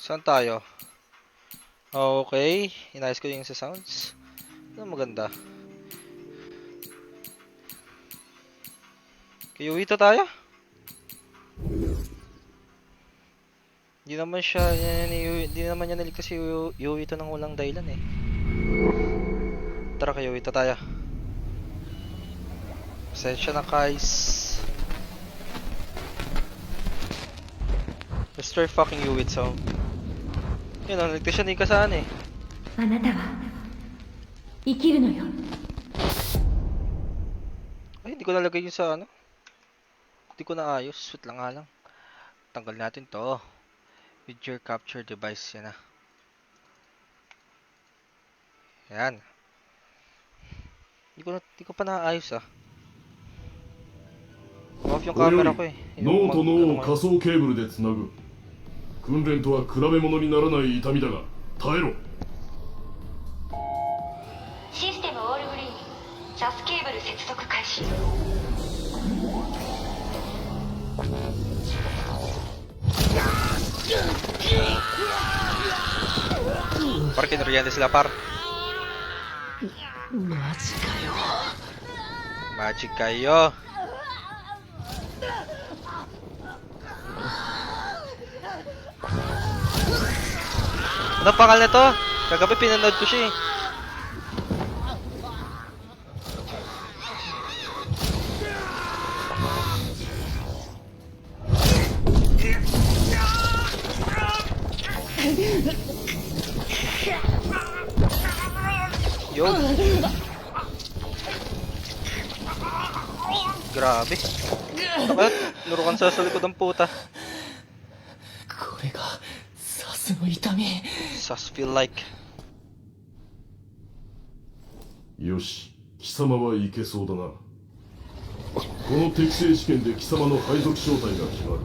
Saan tayo? Okay, inayos ko yung sa sounds. Ano maganda? Kay Yuito tayo? Hindi naman siya, hindi naman niya naligtas si Yuito ng walang dahilan eh. Tara kay Yuito tayo. Pasensya na guys. Mr. fucking Yuito. Yun, naligtas siya ni Kasane eh. あなたは生きるのよ。 Ay, hindi ko nalagay yun sa ano. Hindi ko naayos. Sweet lang nga lang. Tanggal natin to. With your capture device. Yan na. Yan. Hindi ko pa naayos ah. Off yung camera ko eh. 脳と脳を仮想ケーブルでつなぐ。訓練とは比べ物にならない痛みだが耐えろ。システムオールグリーン、サスケーブル接続開始。 Par, kinoriente sila par. マジかよ。 Magic kayo. Anong pangalan nito? Kagabi pinanood ko siya eh. Yun. Grabe. Bakit? Lurukan sa likod ng puta. これがサスの痛み。 Sus feel like. よし、貴様はいけそうだな。この適正試験で貴様の配属正体が決まる。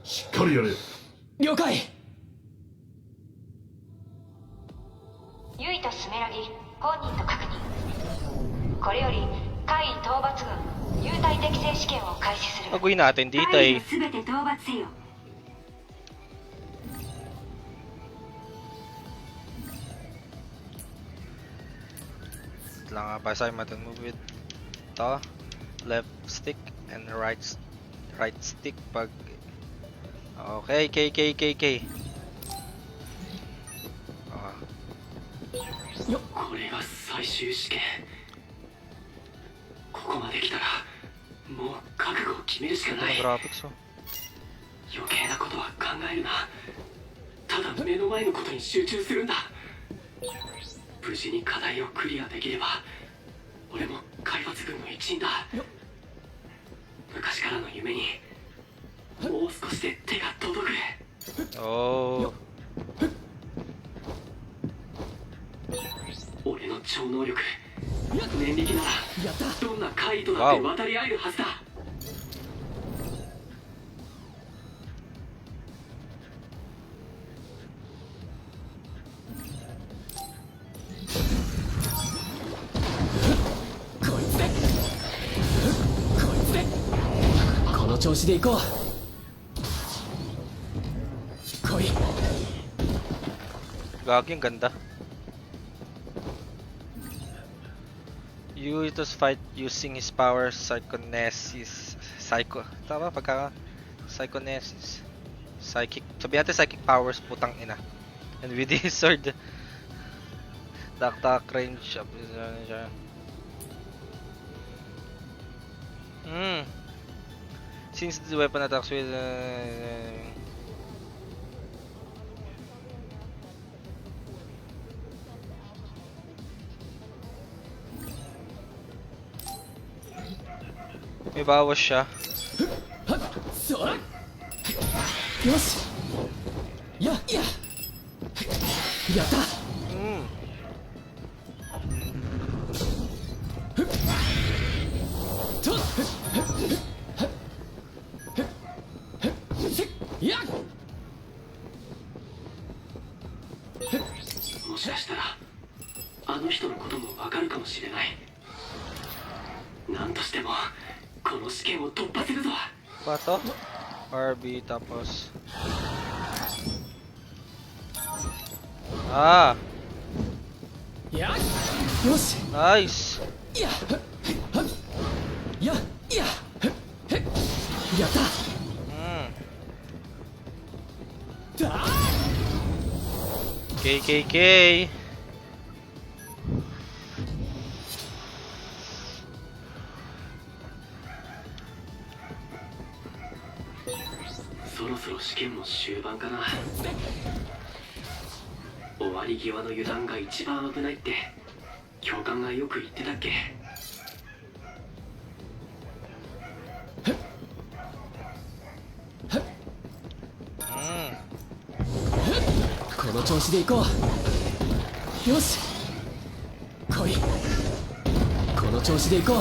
しっかりやれ。了解。ユイとスメラギ、本人と確認。これより海討伐軍入隊適正試験を開始する。 Baguhin natin dito 隊 eh. 員すべて討伐せよ。 Lang nga ba sa'yo matan move with to left stick and right stick pag okay Kよっ、これが最終試験。ここまで来たらもう覚悟を決めるしかな ng い。 graphics oh. 余計なことは考えるな。ただ目の前のことに集中するんだ。無事に課題をクリアできれば俺も海抜軍の一員だ。昔からの夢にもう少しで手が届く。 Oh 俺の超能力念力ならどんな怪異とだって渡り合えるはずだ。こいつでこいつでこの調子でいこう。来い。 Gagi, ang ganda. Yuito's fight using his power tama pagka psychonesis psychic, sabihin natin psychic powers, putang ina, and with his sword attack range up since the weapon attacks with may bawas siya. そらよしややった。 とやもしかしたらあの人のこともわかるかもしれない。何としてもこの試験を突破するぞ。 Ba to? RB tapos Ah, やよし nice. やややへやった Mm. だ KKK. そろそろ試験も終盤かな。終わり際の油断が一番危ないって教官がよく言ってたっけ。Mm. この調子でいこう。よし来い。この調子でいこう。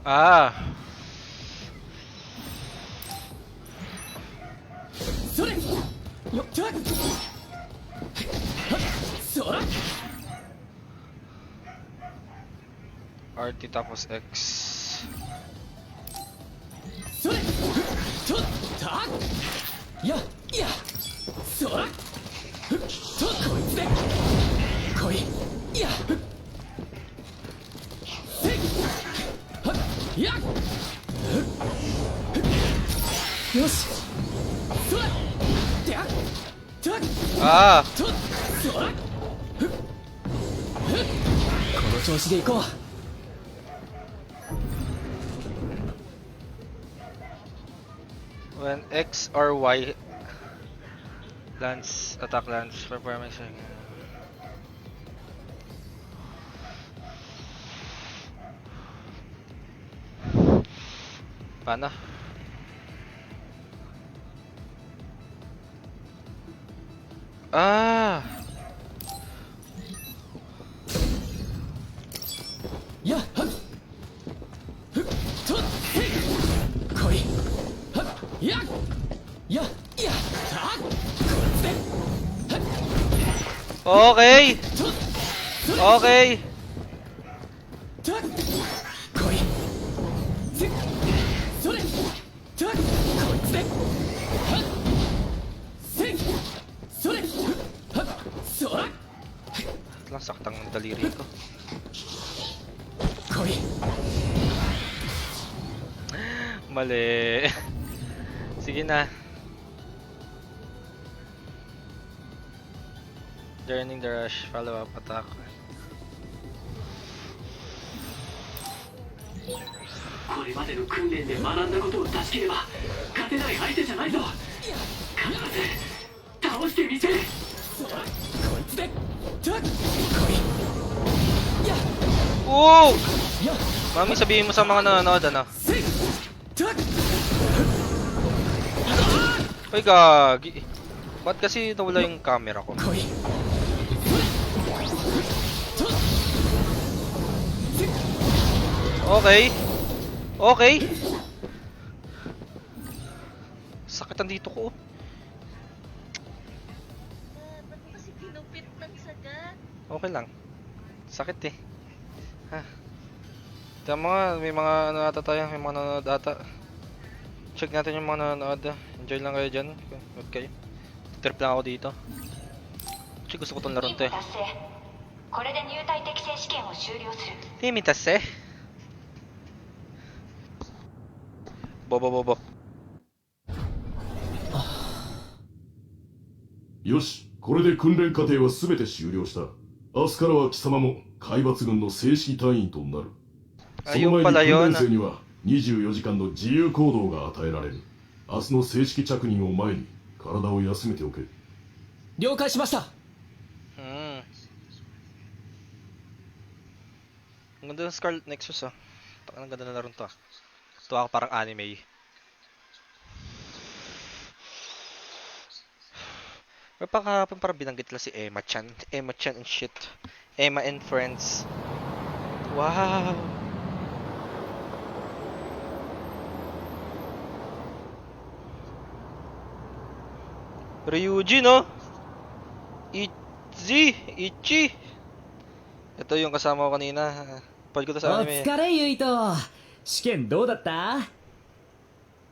Ah. それよっちゃそら RT tapos X. それちょっとややそらとこいつで来いやせいはっやよしそらてあた Ah. とそらこの調子でいこう。 When X or Y lands, attack lands, performing second. Paano? Ah! やっはっふっとせい来いはっやややたこいつではっ Okay! と Okay! た来いせそれたこいつではっせいそれはっそら Lang saktang ng daliri ko. 来い Mali. Sige na. Joining the rush, follow up attack. これまでの訓練で学んだことを出し切れば勝てない相手じゃないぞ。必ず倒してみせる。そらこいつでた来いや Oh! や Mami, sabihin mo sa mga nanonood, ano? せいた Ay, gagi. Ba't kasi nawala yung camera ko? 来いと Okay. Okay. Sakit ang dito ko. Ba't mo kasi kinupit ng sagad? Okay lang. Sakit eh. Ha. Tama nga, may mga ano ata tayo, may mga nanonood ata. Check natin yung mga nanonood. Enjoy lang kayo dyan. Huwag kayo. Trip lang ako dito. Check, gusto ko tong laro to eh. 達成これで入隊適正試験を終了する Limitas eh. Bobo bobo. よし、これで訓練過程は全て終了した。明日からは貴様も海抜軍の正式隊員となる。その Ayun 前 pala に訓 yun. 練生には24時間の自由行動が与えられる。明日の正式着任を前に体を休めておけ。了解しました Ang ganda ng Scarlet Nexus ah. Ang ganda na laro to ah. Ito ako parang anime. Pero kahapon parang binanggit lang si Emma-chan. Emma-chan and shit. Emma and Friends. Wow! Ryuji no? Ichi! Ito yung kasama ko kanina. Pag ko to お sa anime. 疲れユイト試験どうだった？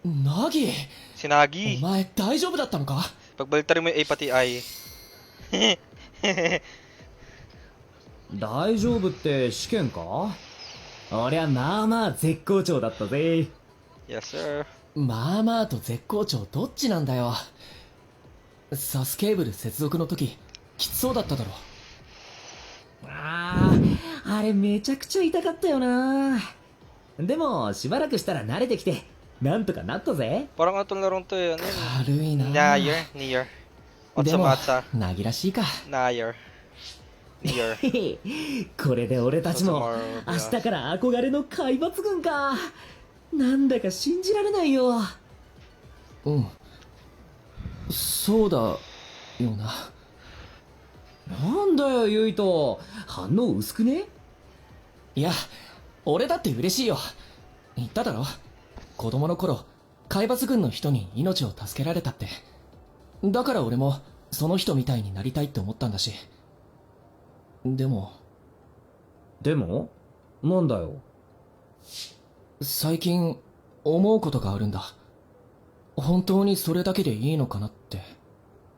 ナギ、 Si Nagi. お前大丈夫だったのか？ Pagbalitarin mo yung A pati I. 大丈夫って試験か？俺はまあまあ絶好調だったぜ。 Yes, sir. まあまあと絶好調どっちなんだよ。サスケーブル接続の時きつそうだっただろ。ああれめちゃくちゃ痛かったよな。でもしばらくしたら慣れてきてなんとかなったぜ。 Parang atong larong to eh. Ano yun? 軽いな。 Nier. でも Otsumatsa. ナギらしいか。 Nier. これで俺たちも明日から憧れの海抜軍か。なんだか信じられないよ。うん、そうだよな。なんだよユイト、反応薄くね？いや、俺だって嬉しいよ。言っただろ、子供の頃海抜軍の人に命を助けられたって。だから俺もその人みたいになりたいって思ったんだし。でもなんだよ。最近思うことがあるんだ。本当にそれだけでいいのかなって。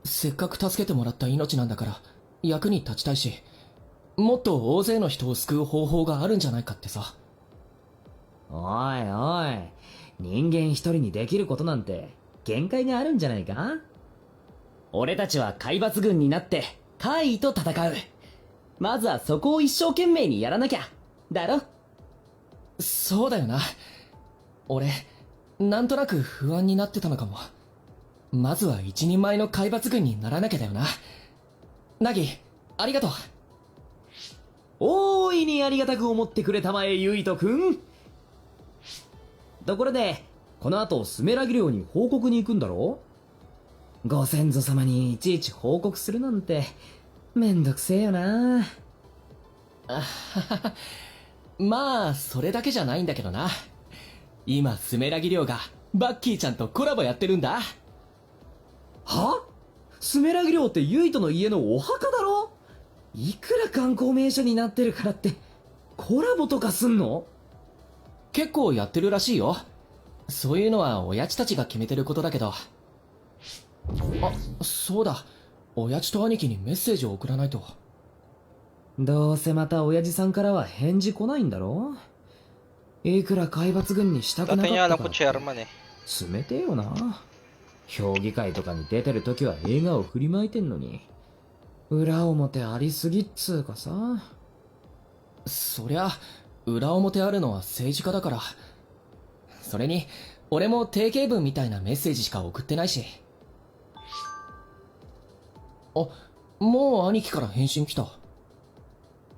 せっかく助けてもらった命なんだから役に立ちたいし、もっと大勢の人を救う方法があるんじゃないかってさ。おいおい、人間一人にできることなんて限界があるんじゃないか？俺たちは海抜軍になって怪異と戦う。まずはそこを一生懸命にやらなきゃだろ。そうだよな。俺なんとなく不安になってたのかも。まずは一人前の海抜軍にならなきゃだよな。ナギ、ありがとう。大いにありがたく思ってくれたまえユイトくん。ところでこの後スメラギ寮に報告に行くんだろ？ご先祖様にいちいち報告するなんてめんどくせえよな。まあそれだけじゃないんだけどな。今スメラギ寮がバッキーちゃんとコラボやってるんだ。は？スメラギ寮ってユイトの家のお墓だろ？いくら観光名所になってるからってコラボとかすんの？結構やってるらしいよ。そういうのは親父たちが決めてることだけど。あ、そうだ、親父と兄貴にメッセージを送らないと。どうせまた親父さんからは返事来ないんだろ？いくら海抜軍にしたくなか Dati っ niya た alam か ko chairman eh. 冷てえよな。評議会とかに出てる時は笑顔振りまいてんのに裏表ありすぎっつうかさ。そりゃ裏表あるのは政治家だから。それに俺も定型文みたいなメッセージしか送ってないし。あ、もう兄貴から返信来た。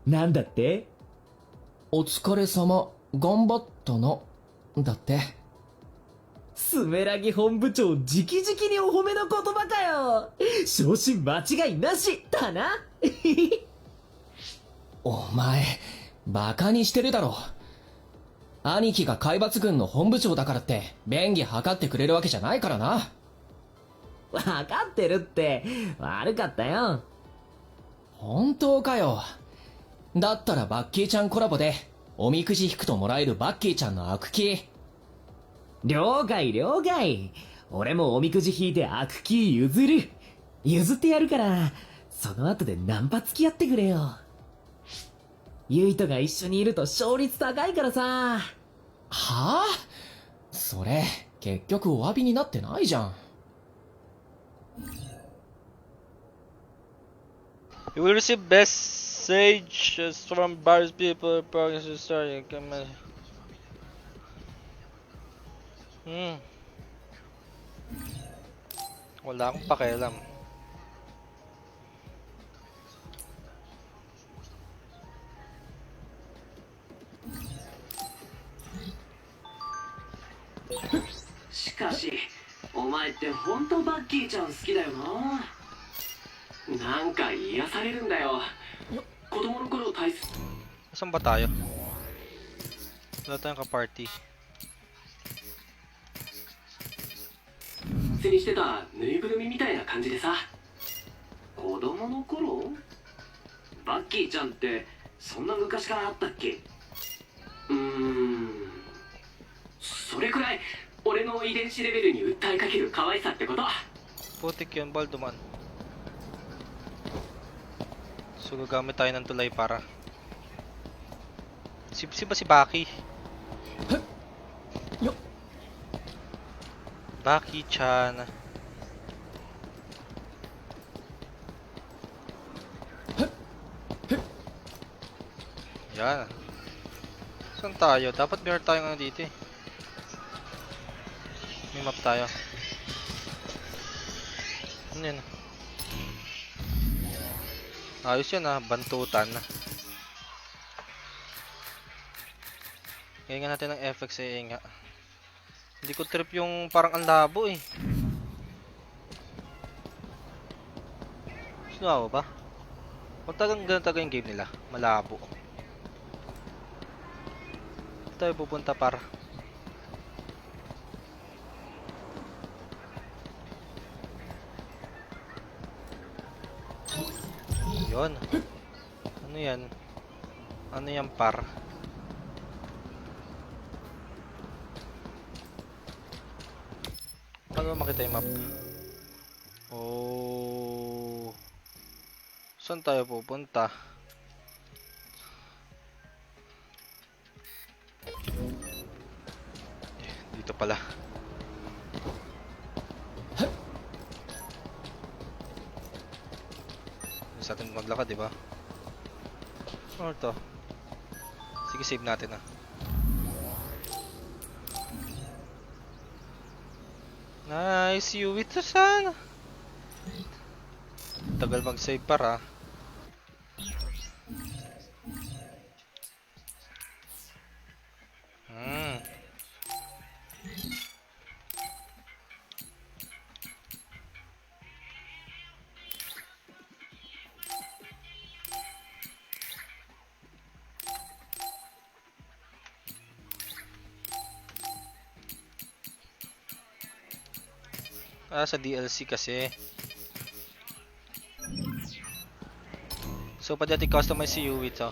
なんだって？お疲れ様、頑張ったな、だって。スメラギ本部長直々にお褒めの言葉かよ。昇進間違いなしだな。お前バカにしてるだろ。兄貴が海抜軍の本部長だからって便宜図ってくれるわけじゃないからな。わかってるって。悪かったよ。本当かよ。だったらバッキーちゃんコラボでおみくじ引くともらえるバッキーちゃんの悪気。了解了解。俺もおみくじ引いて悪気譲ってやるから、その後でナンパ付き合ってくれよ。ユイトが一緒にいると勝率高いからさ。はあ？それ結局お詫びになってないじゃん。You will receive messages from various people. Sorry, wala akong pakialam. "しかしお前って本当バッキーちゃん好きだよな。なんか癒されるんだよ。子供の頃大切 Saan ba tayo? Wala tayong ka-party. にしてたぬいぐるみみたいな感じでさ。子供の頃？バッキーちゃんってそんな昔からあったっけ？それくらい俺の遺伝子レベルに訴えかける可愛さってこと。 Putik yun, Balduman. So gagamit tayo ng tulay para. Si ba si Baki? よっ Baki-chan. Yan. Saan tayo? Dapat meron tayong ano dito eh. May map tayo. Ano yun? Ayos yun ah, bantutan. Ngayon nga natin ng FX eh nga. Hindi ko trip yung parang ang labo eh. Sino ba? Huwag ganun taga yung game nila. Malabo. Saan tayo pupunta para? Yun. Ano yan? Ano yan par? Paano makita yung map? Oh. Saan tayo pupunta? Dito pala. Sa atin maglakad, di ba? Ano to? Sige, save natin ah. Nice, Yui to san. Tagal mag-save para. Sa DLC kasi. So, pwede natin customize si Yui to.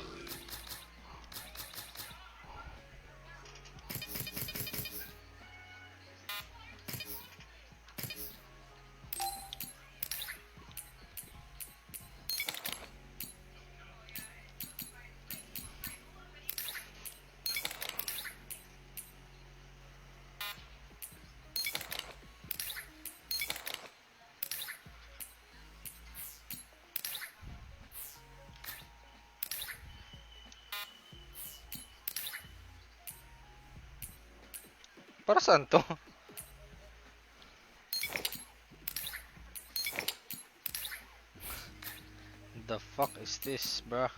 Para saan to? The fuck is this, bruh?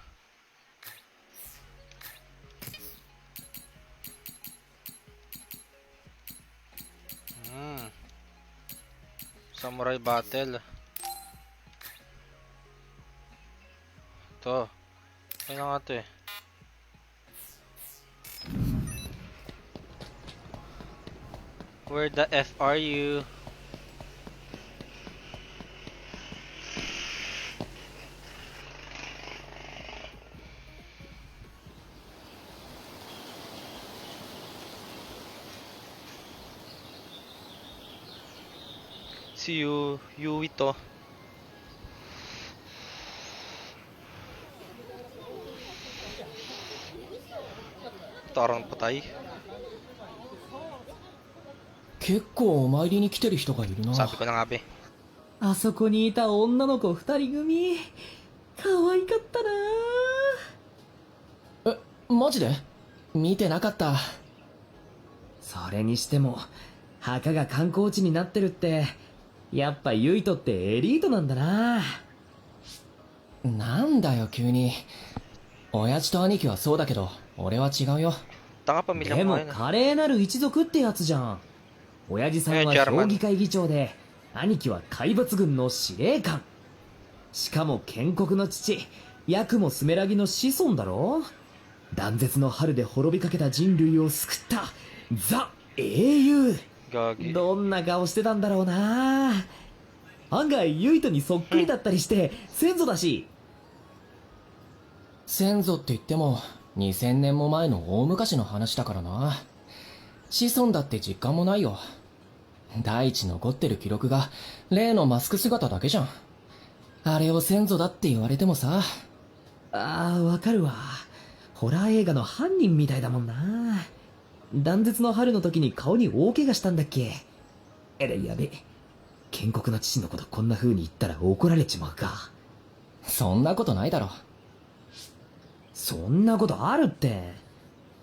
Samurai battle. To. Ayun na nga to eh. Where the F are you? Si Yui to. Tarang patay. 結構お参りに来てる人がいるな。 Sabi ko na nga be. あそこにいた女の子二人組可愛かったな。え、マジで？見てなかった。それにしても墓が観光地になってるってやっぱユイトってエリートなんだな。なんだよ急に。親父と兄貴はそうだけど俺は違うよ。 Tanga pamilya で mo も ngayon. 華麗なる一族ってやつじゃん。親父さんは評議会議長で兄貴は海抜軍の司令官。しかも建国の父ヤクモスメラギの子孫だろ。断絶の春で滅びかけた人類を救ったザ英雄。 Gagi. どんな顔してたんだろうな。案外ユイトにそっくりだったりして先祖だし。先祖って言っても2000年も前の大昔の話だからな。子孫だって実感もないよ。第一残ってる記録が例のマスク姿だけじゃん。あれを先祖だって言われてもさ。ああ、わかるわ。ホラー映画の犯人みたいだもんな。断絶の春の時に顔に大怪我したんだっけ。やべ。建国の父のことこんな風に言ったら怒られちまうか。そんなことないだろ。そんなことあるって。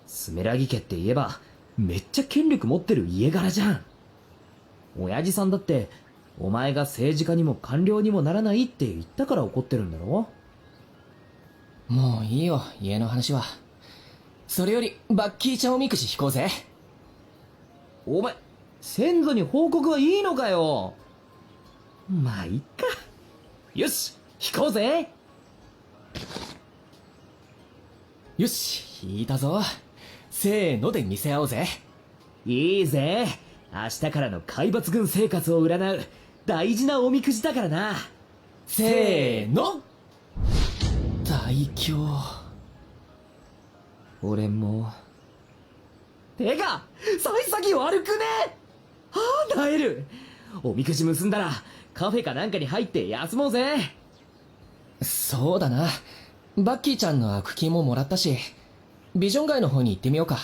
スメラギ家って言えば、めっちゃ権力持ってる家柄じゃん。親父さんだって、お前が政治家にも官僚にもならないって言ったから怒ってるんだろ。もういいよ、家の話は。それより、バッキーちゃんおみくじ引こうぜ。お前、先祖に報告はいいのかよ。まあ、いっか。よし、引こうぜ。よし、引いたぞ。せーので見せ合おうぜ。いいぜ。明日からの海抜軍生活を占う大事なおみくじだからな。せーの。大凶。俺も。てか、幸先悪くね。はあ、なえる。おみくじ結んだら、カフェかなんかに入って休もうぜ。そうだな。バッキーちゃんの悪気ももらったし、ビジョン街の方に行ってみようか。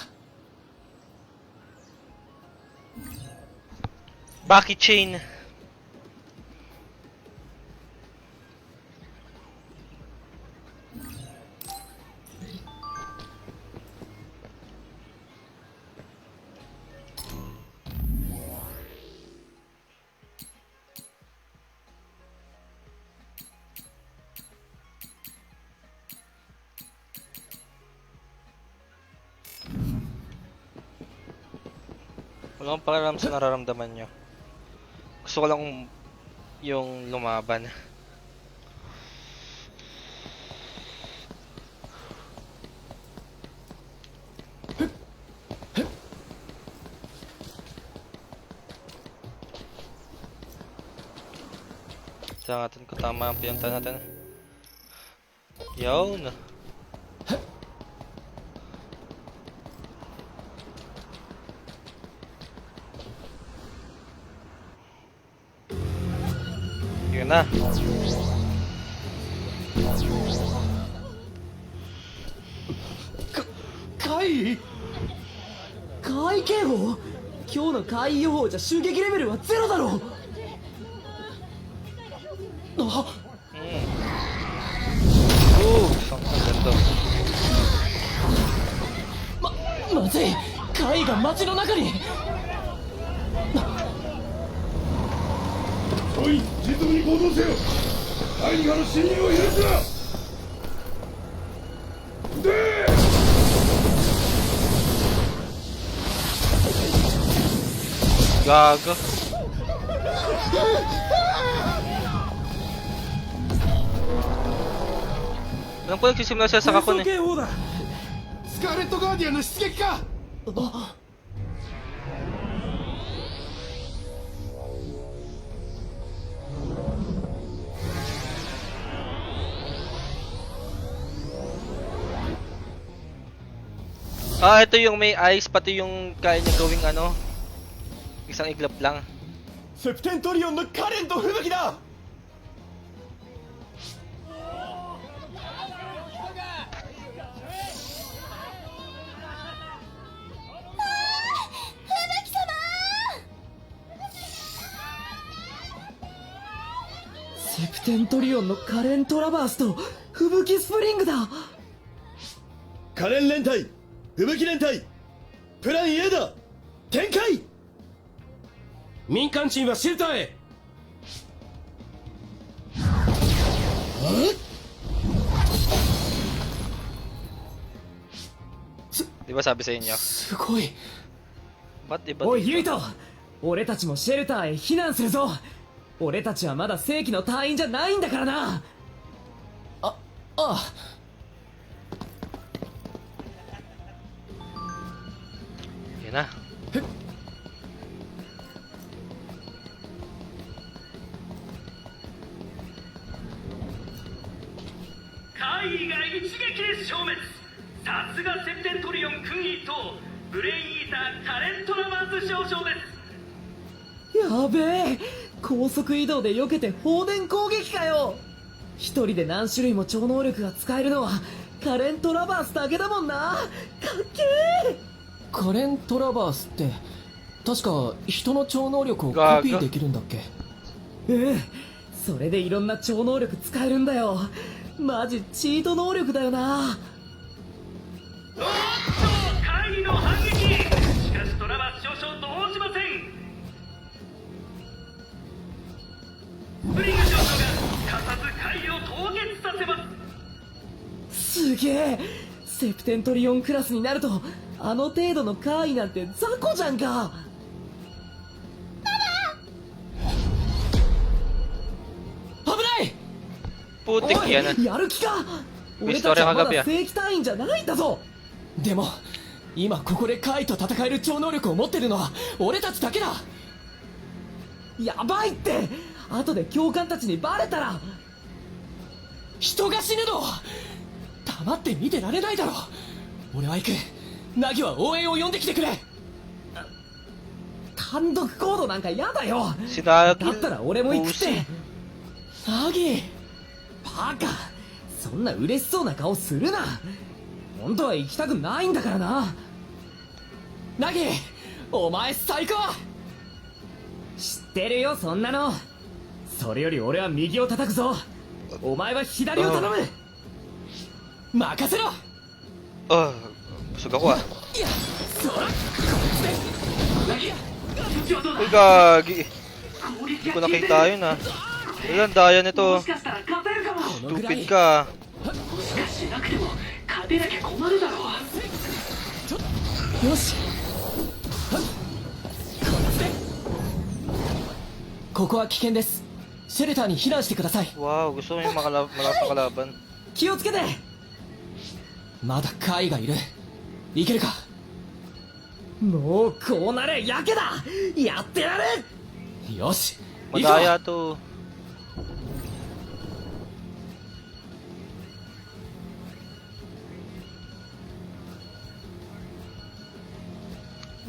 バキチェーン。Wala akong pakialam sa nararamdaman nyo. Gusto ko lang yung lumaban. Tignan natin kung tama ang pinunta natin. Yun. Yun na.怪異警報。今日の怪異予報じゃ襲撃レベルはゼロだろう。あ、Isang ganito. まずい。怪異が街の中に。おい、迅速に行動せよ。何かの侵入を許すな。でGago. Alam ko nagsisimula siya sa kakon eh. 警報だ。スカーレットガーディアンの出撃か。Ah, ito yung may ice, pati yung kaya niya gawing ano, isang iglap lang. セプテントリオンのカレンと吹雪だ。セプテントリオンのカレントラバースと吹雪スプリングだ。カレン連隊、吹雪連隊、プラン A だ。展開。民間人はシェルターへ。Di ba sabi sa inyo? すごい。 Ba't iba おいユイ dito? ト、俺たちもシェルターへ避難するぞ。俺たちはまだ正規の隊員じゃないんだからな。ああ。Yun na. 怪異が一撃で消滅。さすがセプテントリオン君一党。ブレインイーターカレントラバース少将です。やべえ、高速移動で避けて放電攻撃かよ。一人で何種類も超能力が使えるのはカレントラバースだけだもんな。かっけえ。カレントラバースって確か人の超能力をコピーできるんだっけ？うん、それでいろんな超能力使えるんだよ。マジチート能力だよな。おっと怪異の反撃。しかしトラバース少将動じません。スプリング少将がすかさず怪異を凍結させます。すげえ、セプテントリオンクラスになるとあの程度の怪異なんて雑魚じゃんか。危ない。 Putik おい yan ah. やる気か。 May 俺たち istorya はま kagabi だ ah. 正規隊員じゃないんだぞ。でも今ここで怪異と戦える超能力を持ってるのは俺たちだけだ。やばいって、後で教官たちにバレたら。人が死ぬの黙って見てられないだろ。俺は行く。ナギは応援を呼んできてくれ。単独行動なんか嫌だよ。 Si だっ Nagi. たら俺も行くって。 ナギ。バカ、そんな嬉しそうな顔するな。本当は行きたくないんだからな。ナギ、お前最高。知ってるよそんなの。それより俺は右を叩くぞ。お前は左を頼む。任せろ。 Oh, busog ako ah. いや、そら、こいつで。 Uy, gagi. Hindi ko nakita yun ah. Ayan, daya も nito. しかしたら勝てるかも。 Stupid ka. しかしなくても勝てなきゃ困るだろう。よし。はっ、こいつで。ここは危険です。シェルターに避難してください。 Wow, gusto mo yung malakas na kalaban. 気をつけて。まだ怪異がいる。いけるか。もうこうなれやけだ。やってやる。よし、行くぞ。 Madaya to.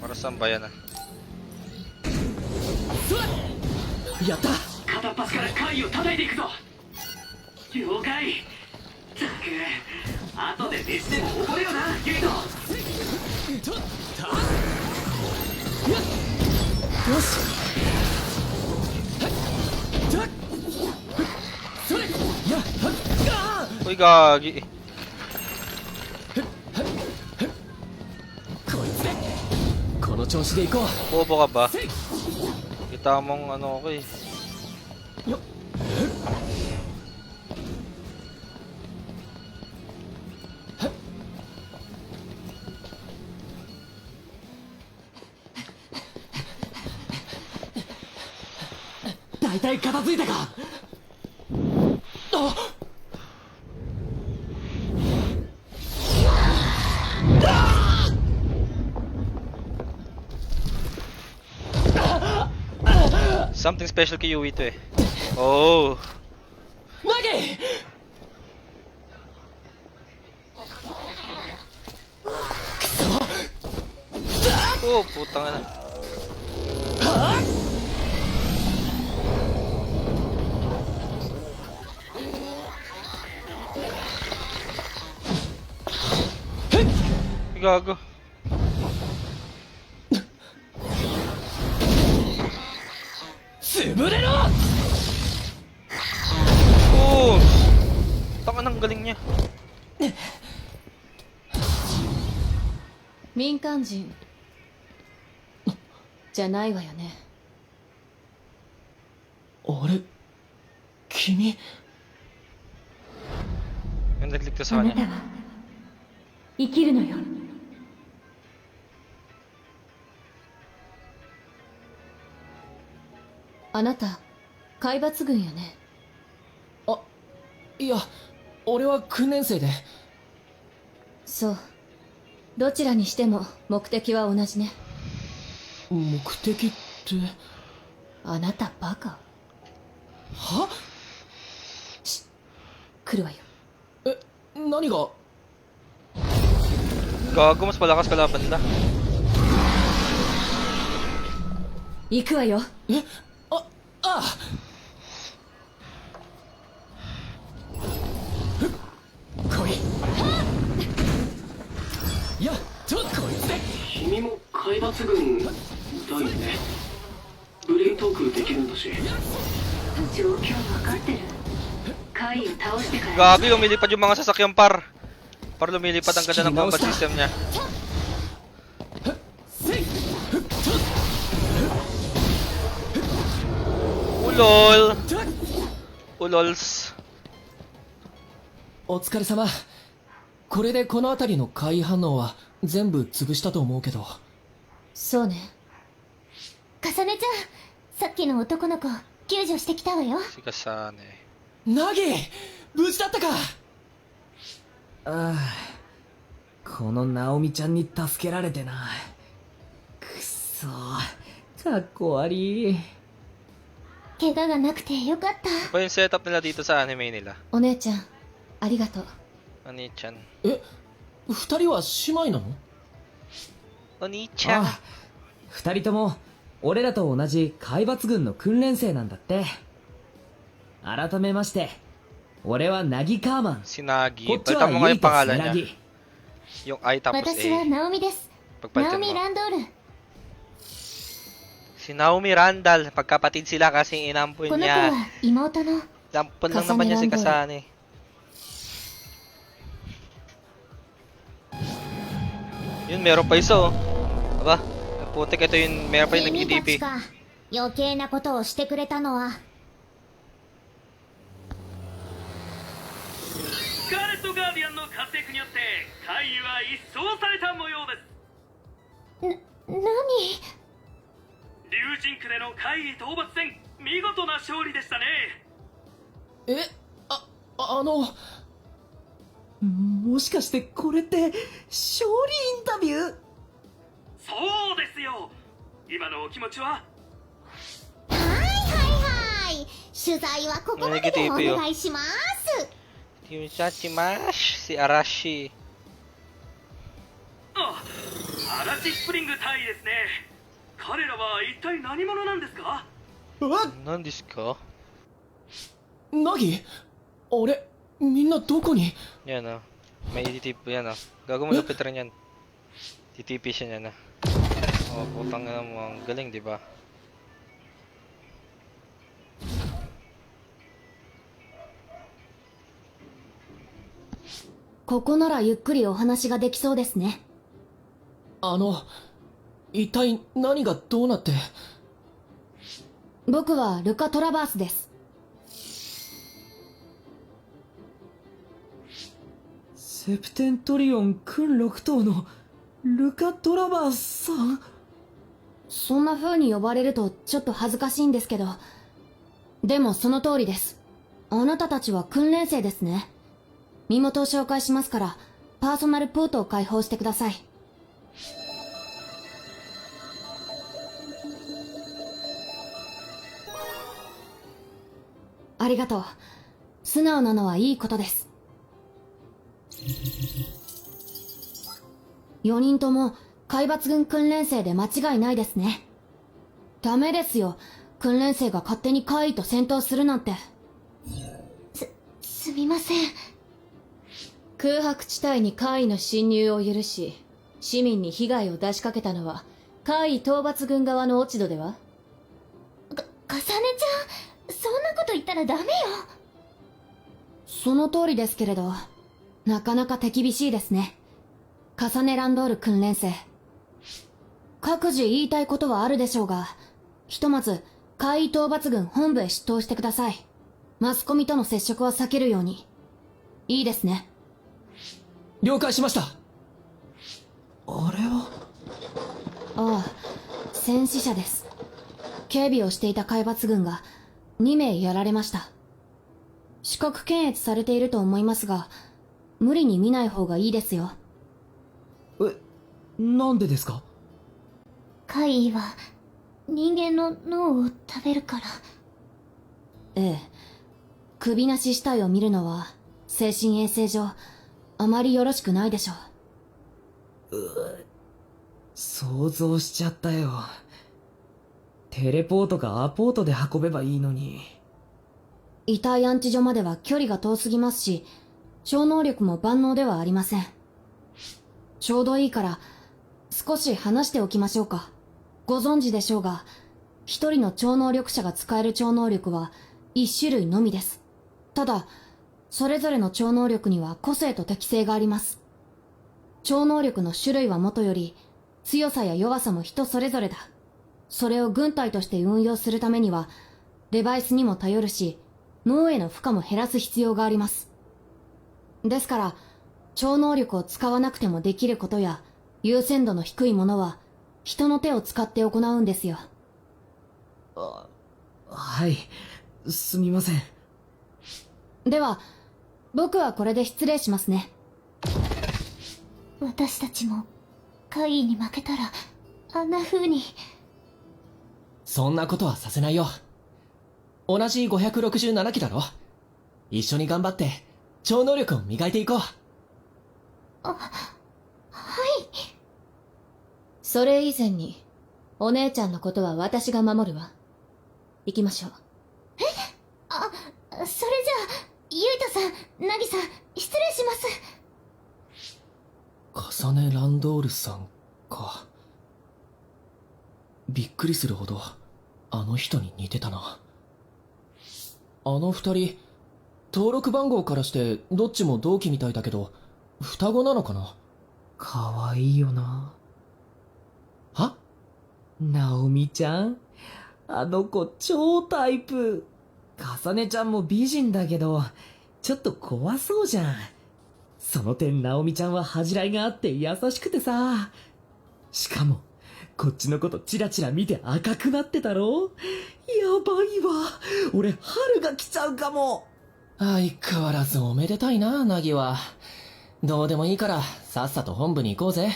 Para saan ba yan ah? やった。片っ端から怪異を叩いていくぞ。了解。ったく後で弟子でも覚えよな、ユイト。よし。それ。やっはっ。 Uy, gagi. こいつで。この調子で行こう。 Bobo ka ba? Kita mong ano ko eh. よっ。大体片付いたか。あ。 Something special kay Yui to eh. Oh. ナギ。 Oh, putang ina. Gago. Oh! Taka ng galing niya. 民間人じゃないわよね。あれ、君。 Yung nagligtas sa あなた kanya. は生きるのよ。あなた海抜軍よね。あ、いや、俺は訓練生で。そう。どちらにしても目的は同じね。目的って。あなたバカ。は？来るわよ。え、何が？ Gago, mas malakas kalaban nila. 行くわよ。ああ来い。やっとこいつで。君も海抜軍だよね。ブレイントークできるんだし。状況分かってる。怪異を倒してから Gabi, lumilipad yung mga sasakyan par. Par lumilipad ang ganda ng combat system niya. せいふっと Ulol! た Ulols. お疲れ様。これでこの辺りの怪異反応は全部潰したと思うけど。そうね。かさねちゃん、さっきの男の子救助してきたわよ。 Si Kasane. ナギ無事だったか。ああ、このナオミちゃんに助けられてな。くっそー、かっこ悪い。怪我がなくてよかった。 Ano ba yung setup nila dito sa anime nila? お姉ちゃん、ありがとう。 Oni-chan. 二人は姉妹なの？ Oni-chan. ああ、二人とも俺らと同じ海抜軍の訓練生なんだって。改めまして、俺はナギカーマン。 Si Nagi. こっちは Palitan mo nga ユイ yung とス pangalan メラ niya. ギ。 Yung I tapos 私は A. ナオミです。ナ Pagpalitan オミ・ mo. ランドール。 Si Naomi Randall. Pagkapatid sila kasi inampun この子 niya. は妹の。 Inampun lang naman niya si Kasane Kasane. Yun, meron pa isa oh. Aba, putik ito yung meron pa yung 君た nag-EDP. ちか。余計なことをしてくれたのは。スカーレット・ガーディアンの活躍によって怪異は一掃された模様です。何？竜神区での怪異討伐戦、見事な勝利でしたね。もしかしてこれって勝利インタビュー？そうですよ。今のお気持ちは？はいはいはい。取材はここまででお願いします。 Yung Chachimash, si Arashi. あ、アラチスプリング隊員ですね。彼らは一体何者なんですか？何ですか？ナギ？あれ、みんなどこに？ Yan oh. May EDP yan oh. Gago mo lupit rin yan. TTP siya niyan ah. Oh, putang ina mo. Ang galing, di ba? ここならゆっくりお話ができそうですね。一体何がどうなって？僕はルカ・トラバースです。セプテントリオン訓6等のルカ・トラバースさん？そんな風に呼ばれるとちょっと恥ずかしいんですけど、でもその通りです。あなたたちは訓練生ですね。身元を紹介しますから、パーソナルポートを開放してください。ありがとう。素直なのはいいことです。4人とも海抜軍訓練生で間違いないですね。ダメですよ。訓練生が勝手に怪異と戦闘するなんて。すみません。空白地帯に怪異の侵入を許し、市民に被害を出しかけたのは怪異討伐軍側の落ち度では？かさねちゃん、そんなこと言ったらダメよ。その通りですけれど、なかなか手厳しいですね。カサネ・ランドール訓練生。各自言いたいことはあるでしょうが、ひとまず怪異討伐軍本部へ出頭してください。マスコミとの接触は避けるように。いいですね。了解しました。あれは？ああ、戦死者です。警備をしていた海抜軍が2名やられました。視覚検閲されていると思いますが、無理に見ない方がいいですよ。なんでですか？怪異は人間の脳を食べるから。ええ。首なし死体を見るのは精神衛生上あまりよろしくないでしょう。想像しちゃったよ。テレポートかアポートで運べばいいのに。遺体安置所までは距離が遠すぎますし、超能力も万能ではありません。ちょうどいいから、少し話しておきましょうか。ご存知でしょうが、一人の超能力者が使える超能力は一種類のみです。ただ、それぞれの超能力には個性と適性があります。超能力の種類はもとより、強さや弱さも人それぞれだ。それを軍隊として運用するためには、デバイスにも頼るし、脳への負荷も減らす必要があります。ですから、超能力を使わなくてもできることや、優先度の低いものは、人の手を使って行うんですよ。はい、すみません。では、僕はこれで失礼しますね。私たちも怪異に負けたらあんな風に。そんなことはさせないよ。同じ567期だろ。一緒に頑張って超能力を磨いていこう。はい。それ以前に、お姉ちゃんのことは私が守るわ。行きましょう。それじゃあゆいとさん、なぎさん、失礼します。カサネ・ランドールさんか。びっくりするほどあの人に似てたな。あの二人登録番号からしてどっちも同期みたいだけど、双子なのかな。かわいいよな。は？ナオミちゃん、あの子超タイプ。かさねちゃんも美人だけど、ちょっと怖そうじゃん。その点ナオミちゃんは恥じらいがあって優しくてさ。しかも、こっちのことチラチラ見て赤くなってたろ。やばいわ。俺、春が来ちゃうかも。相変わらずおめでたいな、ナギは。どうでもいいからさっさと本部に行こうぜ。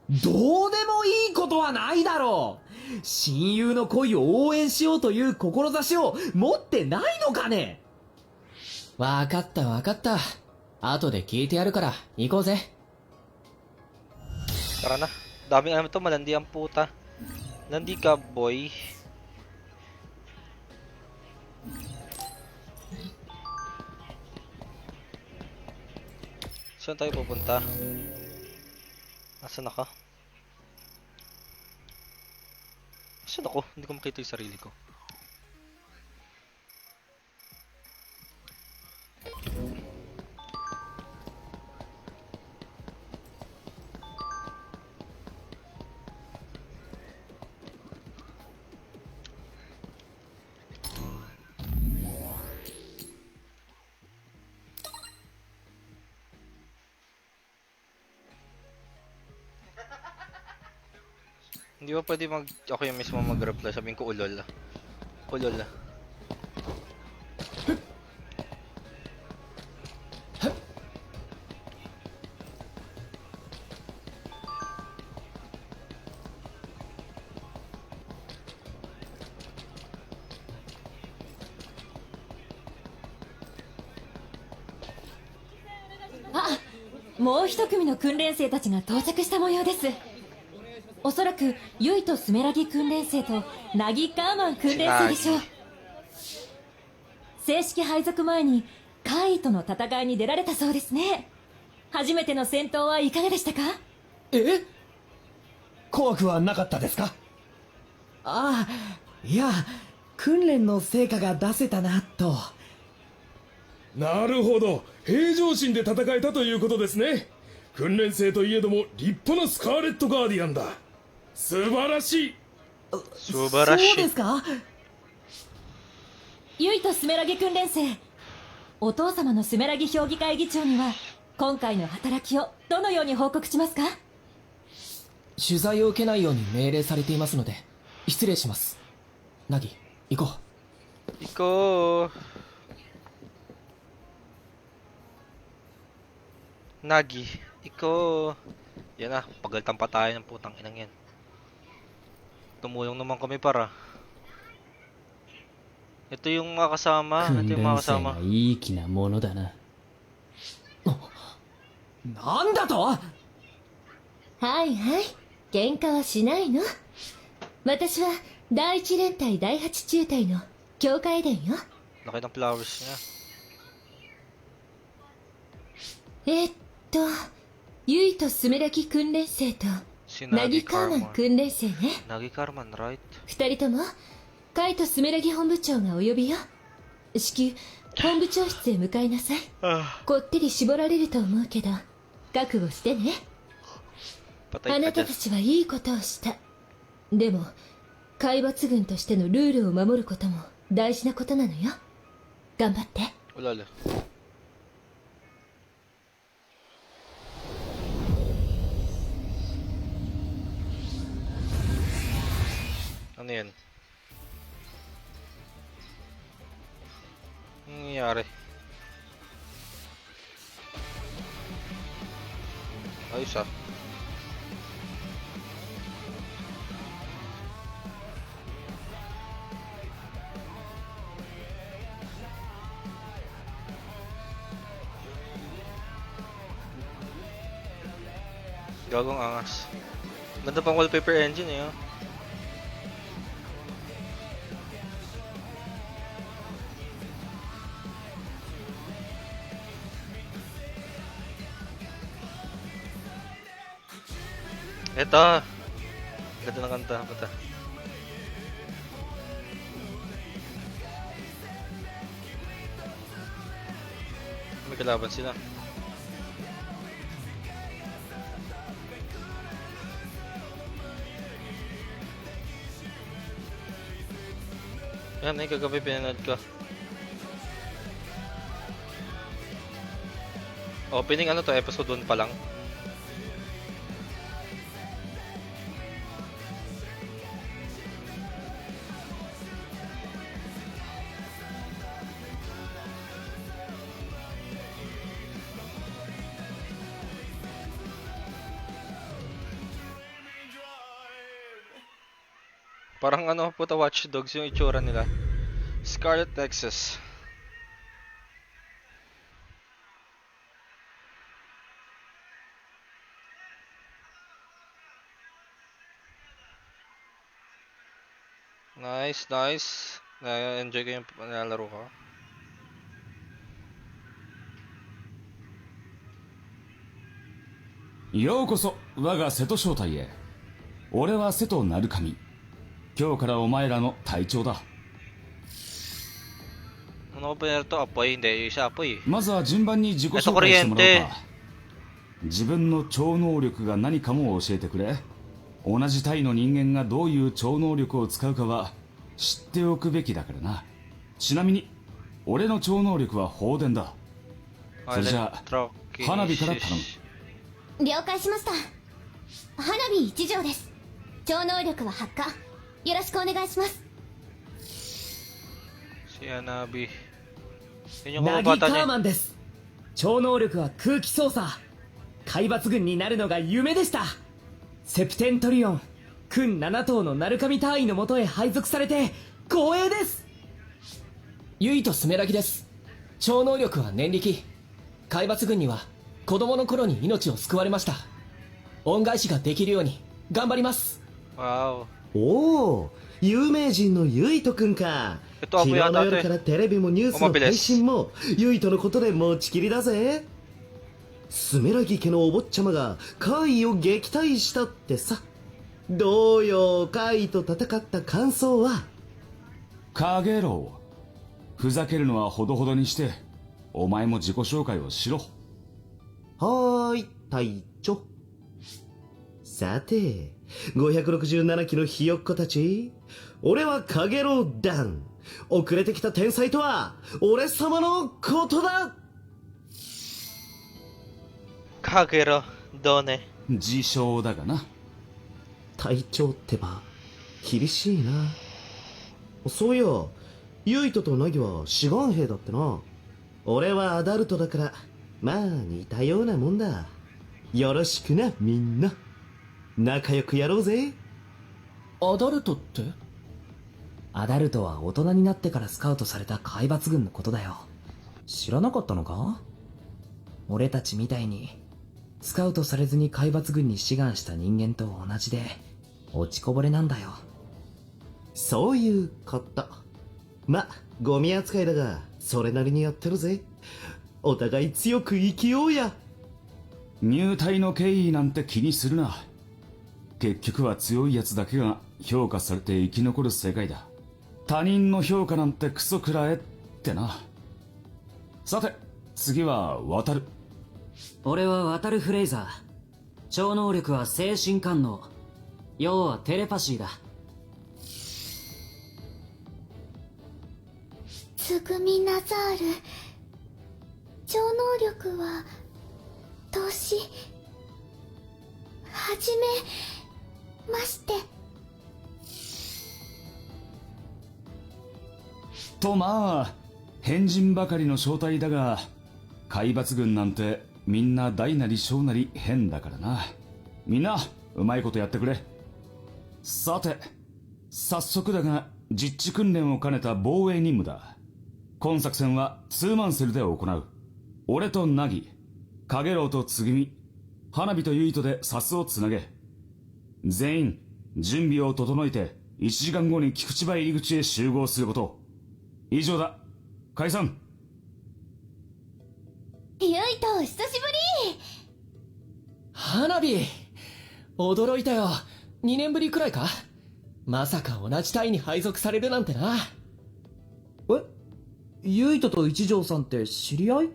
どうでもいいことはないだろう。親友の恋を応援しようという志を持ってないのかね。わかったわかった。後で聞いてやるから行こうぜ。Tara na. Daming ano to, malandi ang puta. Landi ka, boy. Saan tayo pupunta? Nasaan ako? Nasaan ako? Hindi ko makita yung sarili ko. Hindi ba pwede ako yung mismo mag-reply, sabihin ko ulol. Ulol.あ、もう一組の訓練生たちが到着した模様です。おそらくユイとスメラギ訓練生とナギカーマン訓練生でしょう。正式配属前に怪異との戦いに出られたそうですね。初めての戦闘はいかがでしたか？怖くはなかったですか？ああ、いや、訓練の成果が出せたなと。なるほど、平常心で戦えたということですね。訓練生といえども立派なスカーレットガーディアンだ。素晴らしい。素晴らしい。そうですか？ユイとスメラギ訓練生、お父様のスメラギ評議会議長には今回の働きをどのように報告しますか？取材を受けないように命令されていますので失礼します。ナギ、行こう。行こう。Nagi, ikaw. Yan na, pagaltan pa tayo ng putang inang yan. Tumulong naman kami para. Ito yung mga kasama. Ito yung mga kasama. いい気なものだな。なんだと？はいはい、喧嘩はしないの。私は第一連隊第八中隊の強化エデンよ。 Laki ng flowers niya. ユイとスメラギ訓練生と Si ナギ Nagi カーマン Carman. 訓練生ね。 Nagi Carman, right? 二人ともカイとスメラギ本部長がお呼びよ。至急本部長室へ向かいなさい。こってり絞られると思うけど覚悟してね。 Patay あな ka た dyan. たちはいいことをした。でも海抜軍としてのルールを守ることも大事なことなのよ。頑張って。 Ulala. Ano yan? Anong nangyayari? Ayos ah. Gagong angas. Ganda pang wallpaper engine eh. Oh. Ito. Ganda ng kanta. Bata. May kalaban sila. Yan, kagabi pinanood ko. Opening ano to, episode 1 pa lang. Parang ano, puta Watch Dogs yung itsura nila. Scarlet Nexus. Nice, nice. Na-enjoy ko yung nilalaro ko.ようこそ我が瀬戸正体へ。俺は瀬戸鳴神。今日からお前らの隊長だ。 Ano ba nila to? Apoy? Hindi, yung isa apoy. まずは順番に自己紹介してもらおうか。自分の超能力が何かも教えてくれ。同じ隊の人間がどういう超能力を使うかは知っておくべきだからな。ちなみに俺の超能力は放電だ。それじゃあ花火から頼む。了解しました。花火一条です。超能力は発火。よろしくお願いします。 Si Hanabi. Yun yung ナギ kababata カー niya. マンです。超能力は空気操作。海抜軍になるのが夢でした。セプテントリオン訓7頭の鳴神隊員のもとへ配属されて光栄です。ユイとスメラギです。超能力は念力。海抜軍には子供の頃に命を救われました。恩返しができるように頑張ります。 Wow. おお、有名人のユイトくんか。 Ito 昨 apoy 日 yata の to 夜から eh. テレビもニュースの配信もユイトのことで持ちきりだぜ。スメラギ家のお坊ちゃまが怪異を撃退したってさ。どうよ、怪異と戦った感想は。カゲロウ。ふざけるのはほどほどにしてお前も自己紹介をしろ。はーい、隊長。さて、567期のひよっこたち、俺はカゲロウダン。遅れてきた天才とは俺様のことだ。 Kagero, Done. 自称だがな。隊長ってば厳しいな。そういや、ユイトとナギは志願兵だってな。俺はアダルトだからまあ似たようなもんだ。よろしくな、みんな。仲良くやろうぜ。アダルトって？アダルトは大人になってからスカウトされた海抜軍のことだよ。知らなかったのか？俺たちみたいにスカウトされずに海抜軍に志願した人間と同じで落ちこぼれなんだよ。そういうことま、ゴミ扱いだがそれなりにやってるぜ。お互い強く生きようや。入隊の経緯なんて気にするな。結局は強いやつだけが評価されて生き残る世界だ。他人の評価なんてクソくらえってな。さて次は渡る。俺は渡るフレイザー。超能力は精神感能、要はテレパシーだ。つぐみナザール、超能力は年はじめまして。とまあ変人ばかりの正体だが、海抜軍なんてみんな大なり小なり変だからな。みんなうまいことやってくれ。さて早速だが実地訓練を兼ねた防衛任務だ。今作戦はツーマンセルで行う。俺とナギ、カゲロウとつぐみ、花火とユイトでサスをつなげ。全員準備を整えて1時間後に菊池場入り口へ集合すること。以上だ。解散。ゆいと久しぶり。花火驚いたよ。2年ぶりくらいか。まさか同じ隊に配属されるなんてな。え、ユイトと一条さんって知り合い？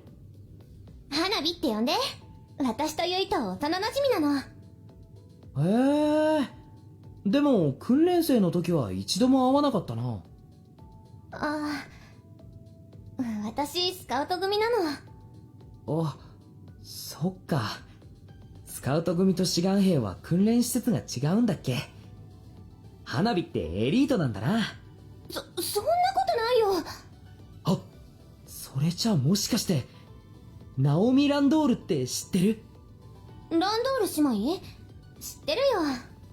花火って呼んで。私とゆいと幼馴染なの。へえ。でも訓練生の時は一度も会わなかったな。ああ、私スカウト組なの。あ、そっか。スカウト組と志願兵は訓練施設が違うんだっけ？花火ってエリートなんだな。そんなことないよ。あ、それじゃあもしかしてナオミ・ランドールって知ってる？ランドール姉妹？知ってるよ。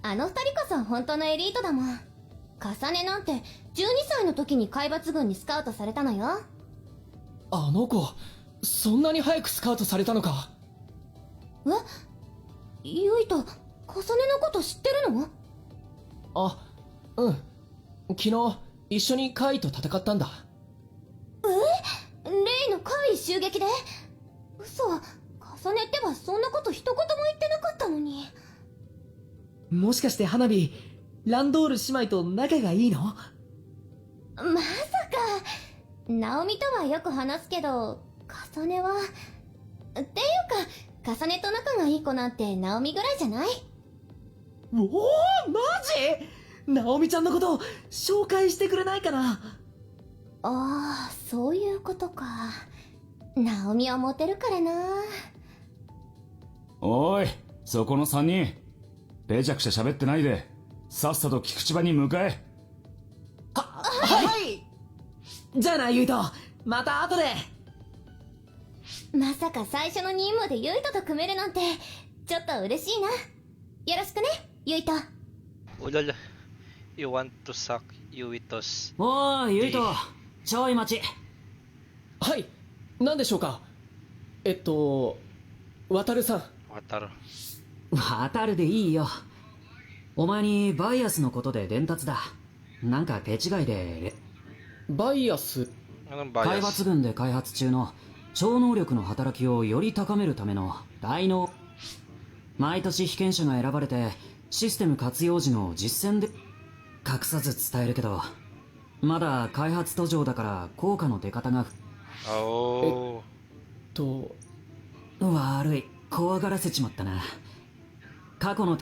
あの二人こそ本当のエリートだもん。カサネなんて12歳の時に海抜軍にスカウトされたのよ。あの子そんなに早くスカウトされたのか。え、ゆいとカサネのこと知ってるの？あ、うん。昨日一緒にカイと戦ったんだ。例の怪異襲撃で？嘘、カサネってばそんなこと一言も言ってなかったのに。もしかして花火、ランドール姉妹と仲がいいの？まさか。ナオミとはよく話すけど、カサネは。っていうか、カサネと仲がいい子なんてナオミぐらいじゃない？おお、マジ？ナオミちゃんのこと紹介してくれないかな？ああ、そういうことか。ナオミはモテるからな。おい、そこの3人ぺちゃくちゃ喋ってないでさっさと菊池場に向かえ。はい。じゃあなユイト、また後で。まさか最初の任務でユイトと組めるなんてちょっと嬉しいな。よろしくね、ユイト。Ulala. You want to suck Yuitos. おーいユイト、ちょい待ち。はい、何でしょうか。渡るさん。渡るでいいよ。お前にバイアスのことで伝達だ。なんか手違いで。バイアス？海抜軍で開発中の超能力の働きをより高めるための大能。毎年被験者が選ばれてシステム活用時の実践で隠さず伝えるけど、まだ開発途上だから効果の出方が。悪い、怖がらせちまったな。過去の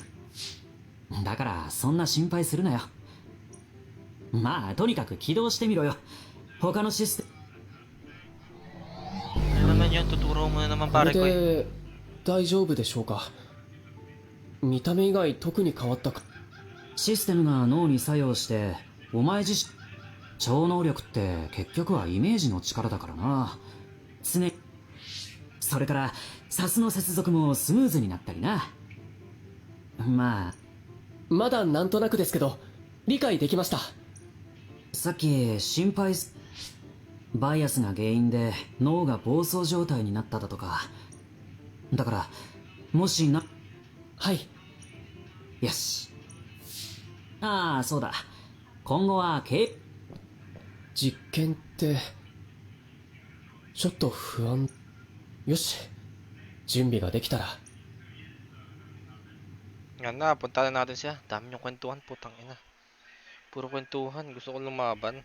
だからそんな心配するなよ。まあとにかく起動してみろよ。他のシステム。これで大丈夫でしょうか。見た目以外特に変わったか。システムが脳に作用してお前自身。超能力って結局はイメージの力だからな。常。それからサスの接続もスムーズになったりな。まだなんとなくですけど理解できました。さっき心配バイアスが原因で脳が暴走状態になっただとか。だからもしな。はい。よし。ああそうだ、今後は実験ってちょっと不安。よし、準備ができたら。 Yan na, punta na natin siya. Dami yung kwentuhan, putang ina. Puro kwentuhan, gusto ko lumaban.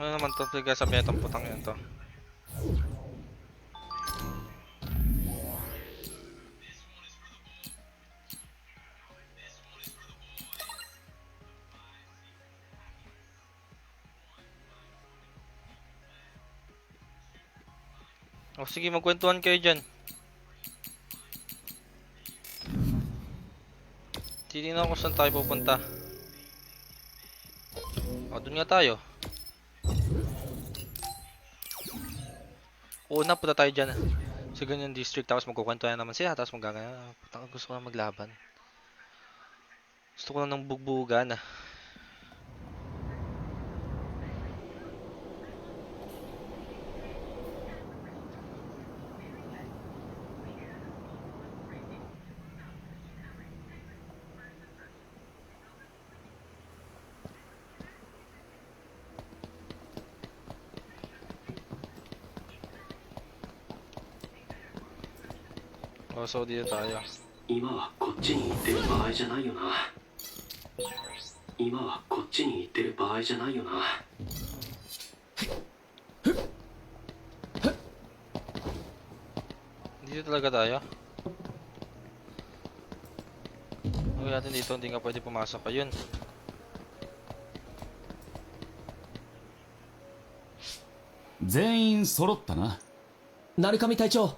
Ano naman to? Tiga sabi itong putang yan to. O sige, magkwentuhan kayo dyan. Titignan ko saan tayo pupunta. O, dun nga tayo. Una, punta tayo dyan sa ganyan district, tapos magkukwentuhan naman sila, tapos magkakaya. Gusto ko na maglaban. Gusto ko na ng bugbugan. So dito tayo. 今はこっちに行ってる場合じゃないよな。今はこっちに行ってる場合じゃないよな。 Dito talaga tayo. Okay natin dito, hindi nga pwede pumasok. Ayun. Zen 揃ったな。鳴神隊長。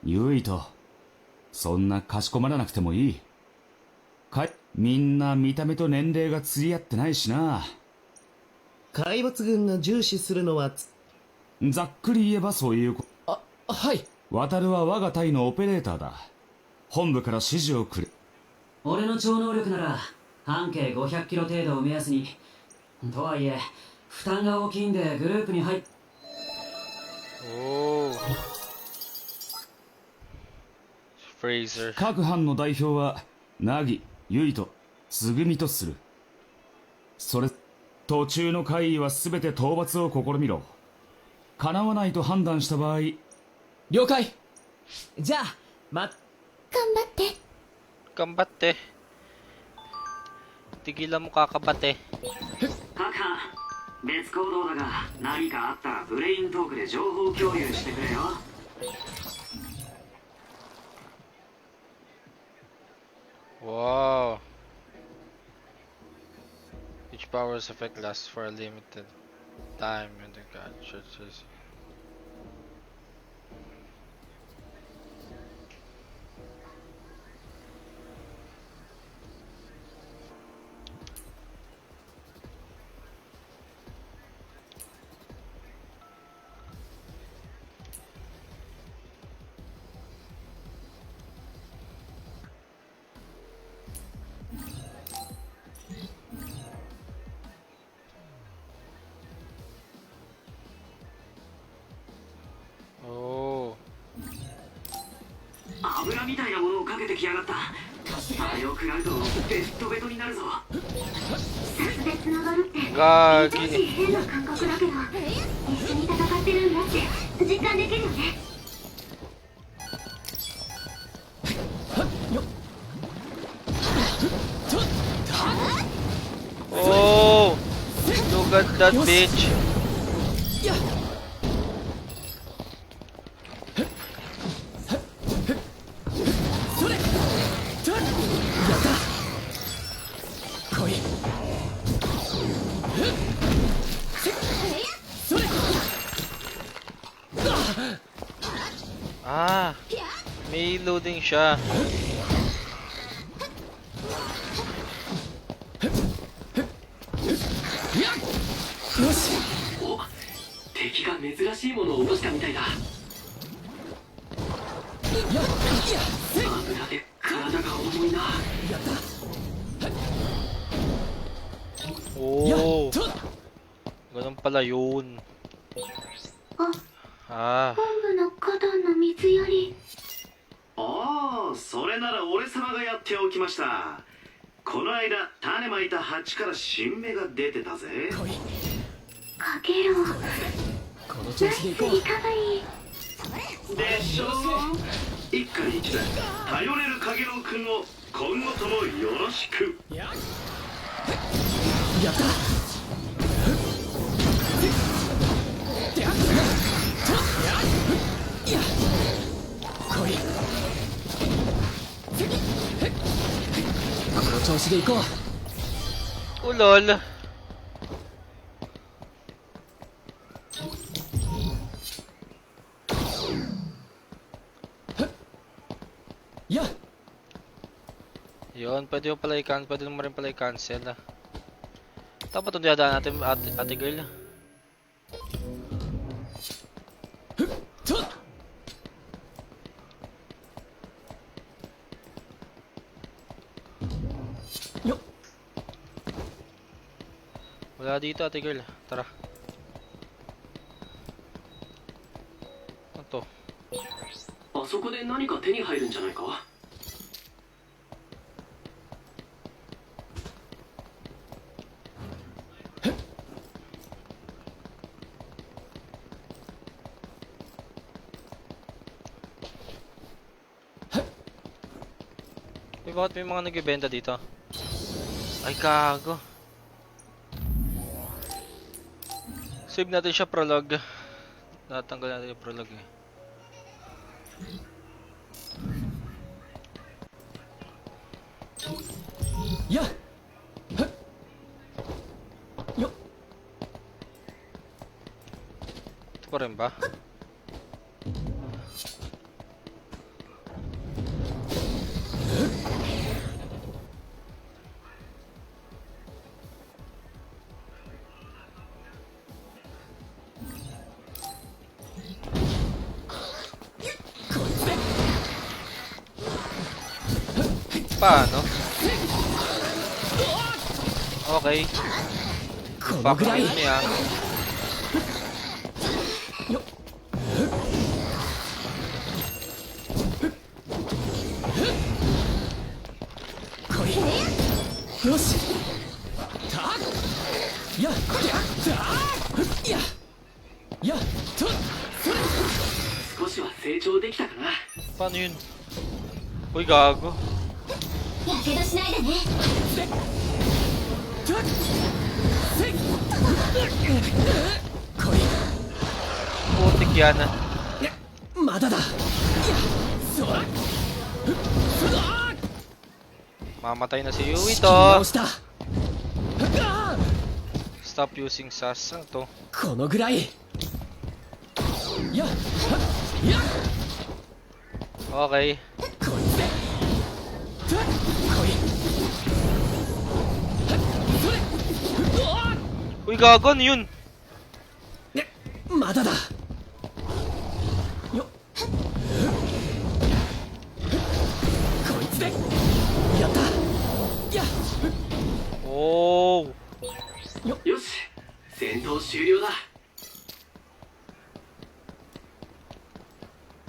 ユイト、そんなかしこまらなくてもいい。みんな見た目と年齢が釣り合ってないしな。海抜軍が重視するのはざっくり言えばそういうはい。渡るは我が隊のオペレーターだ。本部から指示をくれ。俺の超能力なら半径500キロ程度を目安に。とはいえ負担が大きいんでグループに入っ。おー。フレイザー。各班の代表はナギ、ユイト、ツグミとする。それ途中の会議は全て討伐を試みろ。叶わないと判断した場合。了解。じゃあ頑張って。頑張って。Tigilan mo kakabate. 各班別行動だが何かあったらブレイントークで情報共有してくれよ。Wow. Each power's effect lasts for a limited time and the god churches. Oh. 油みたいなものをかけてきやがった。あれを食らうとベッドベトになるぞ。別で繋がるってガー少し変な感覚だけど一緒に戦ってるんだって実感できるよね。Oh, look at that bitch. Ah, may loading siya. よし。お、敵が珍しいものを落としたみたいだ。や油で体が重いな。やった。 Oh, ganun pala yun. あ、 Ah, 本部の花壇の水やり。ああ、それなら俺様がやっておきました。この間種まいた鉢から新芽が出てたぜ。来い。かけろ。この調子でいこう。リカバリー。でしょ。一家に一台頼れるかげろうくんを今後ともよろしく。やった。来い。この調子でいこう。 oh lol. や。 Yun, pwede mo rin pala i-cancel. Tama itong diyadaan natin, ate girl. と。 よ。 Wala dito, ate girl. Tara. Ano to? あそこで何か手に入るんじゃないか。 Bakit may mga nagbebenta dito? Ay, gago. Save natin siya prologue. Natanggal natin yung prologue eh. Ya. Yo. Ito pa rin ba? Paano? Okay. このぐらい。 Fuck niya. よ。こい。よし。た。や。や。た。や。や。と。少しは成長できたかな。 Paano yun? Uy, gago. やけどしないでね。こい。 Putik yan ah. まだだ。そら。 Mamatay na si Yui 直 to. した。 Stop using SAS. Ano to? このぐらい。や。や。 Okay. こいつで。こい。それ。 Uy, gago. Ano yun? まだだ。よ。こいつで。やった。や。 Oh. よし、戦闘終了だ。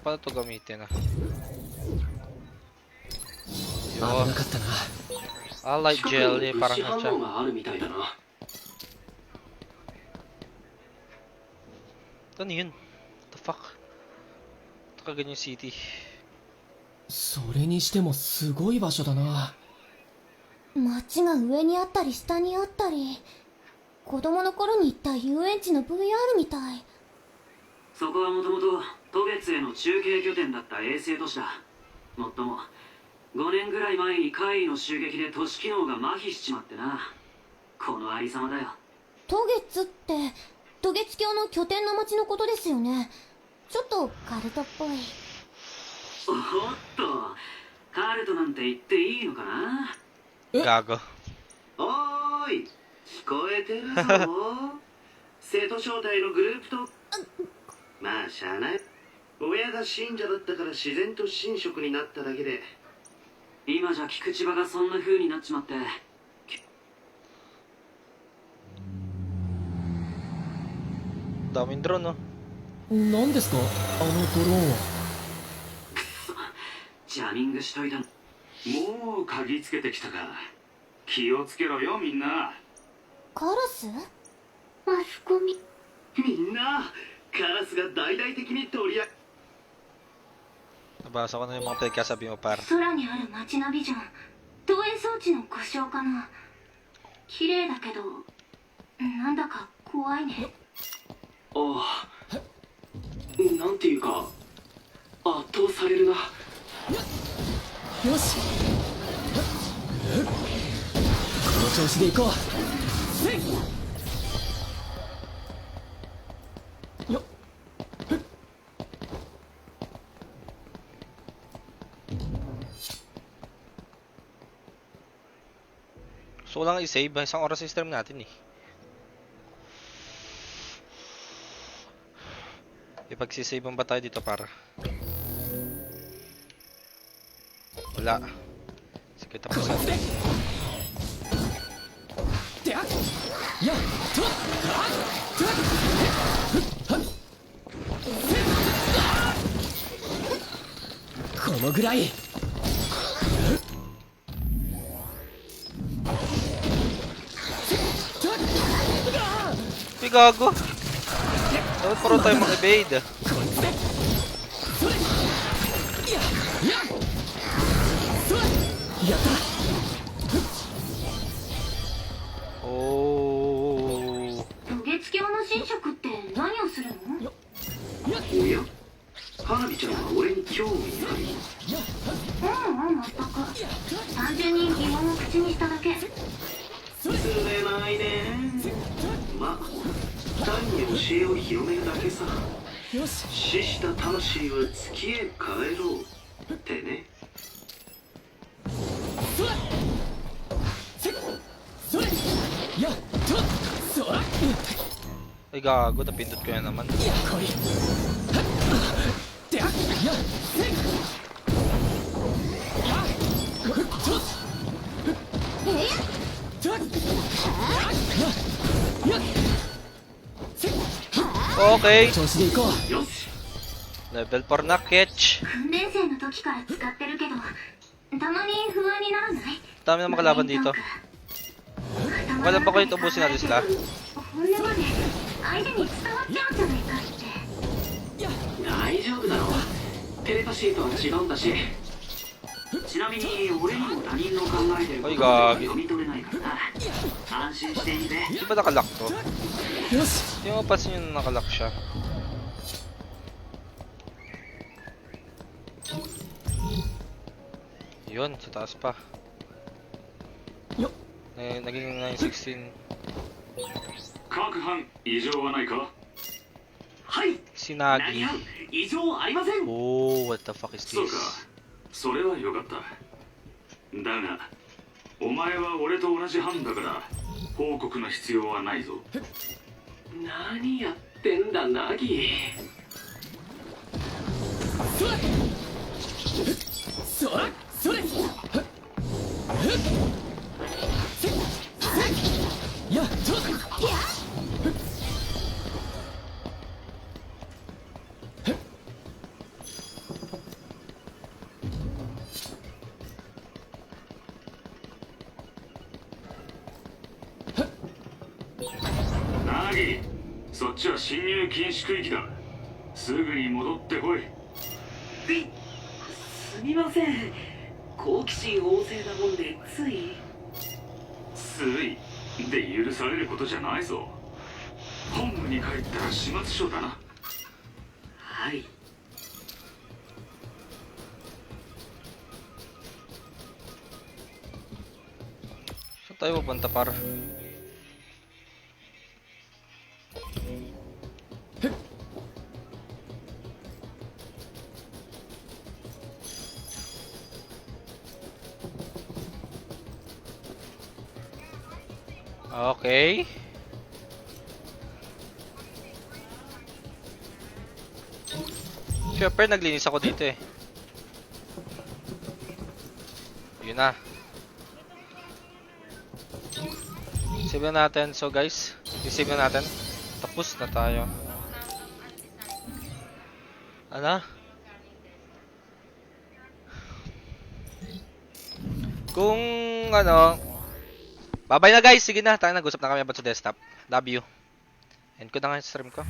Paano to gamitin ah? 危な Yun. かったな。 Allied 近くに jelly. 物 Parang 資反 na siya. 応があるみたいだな。 Ano yun? What the fuck? Nakaganyan yung city. それにしてもすごい場所だな。街が上にあったり下にあったり。子供の頃に行った遊園地の VR みたい。そこはもともと渡月への中継拠点だった衛星都市だ。もっとも5年ぐらい前に怪異の襲撃で都市機能が麻痺しちまってな。このありさまだよ。渡月って渡月橋の拠点の町のことですよね。ちょっとカルトっぽい。おっと、カルトなんて言っていいのかな。 Gago. おーい、聞こえてるぞ。生徒招待のグループとまあしゃあない。親が信者だったから自然と神職になっただけで。今じゃ菊池場がそんな風になっちまって。Daming drone, no? 何ですかあのドローンは。ジャミングしといたの。もう鍵つけてきたか。気をつけろよみんな。カラス？マスコミ。みんなカラスが大々的に取り上げ。 Nabasa ko na yung mga pinagkasabi mo, par. 空にある街ナビジョン、投影装置の故障かな。綺麗だけどなんだか怖いね。ああ、なんていうか圧倒されるな。よし、この調子でいこう。せいよっ。 So lang i-save, isang oras yung stream natin eh. Ipagsisave ba tayo dito para? Wala. Sige, tapos natin. Kono gurai. Uy, gago. Dapat paro tayo mag-evade. Oh. 渡月橋の神職って何をするの？おや、花火ちゃんは俺に興味ない。全く。単純に疑問を口にしただけ。釣れないね。まあ単に教えを広めるだけさ。死した魂は月へ帰ろうってね。Ay, gago. Napindot ko yan naman. Okay. Level 4 na, Ketch. 訓練生の時から使ってるけど、たまに不安にならない？ Dami na makalaban dito. Wala ba kayo tubusin natin sila? 本音まで相手に伝わっちゃうんじゃないかって。大丈夫だろう。テレパシーとは違うんだし。ちなみに俺にも他人の考えてること Ay, が gagi. 読み取れないからな。安心していいぜ。 Di ba nakalock to? Hindi mo mapansin yung nakalock siya. Yun, sa taas pa. Naging 916. 各班異常はないか。はい。 Sinagi. 異常ありません。 Oh, what the fuck is そうか this? それはよかった。だがお前は俺と同じ班だから報告の必要はないぞ。何やってんだナギ。それやっとナギ、そっちは侵入禁止区域だ。すぐに戻ってこい。すみません。好奇心旺盛なもんでつい。ついで許されることじゃないぞ。本部に帰ったら始末書だな。はい。Saan tayo pupunta para? Okay. Siyempre, naglinis ako dito eh. Yun na. Save na natin. So guys, i-save na natin. Tapos na tayo. Ano? Kung ano, bye-bye na guys. Sige na, tayo nag-usap na kami about sa desktop. Love you. End ko na nga yung stream ko.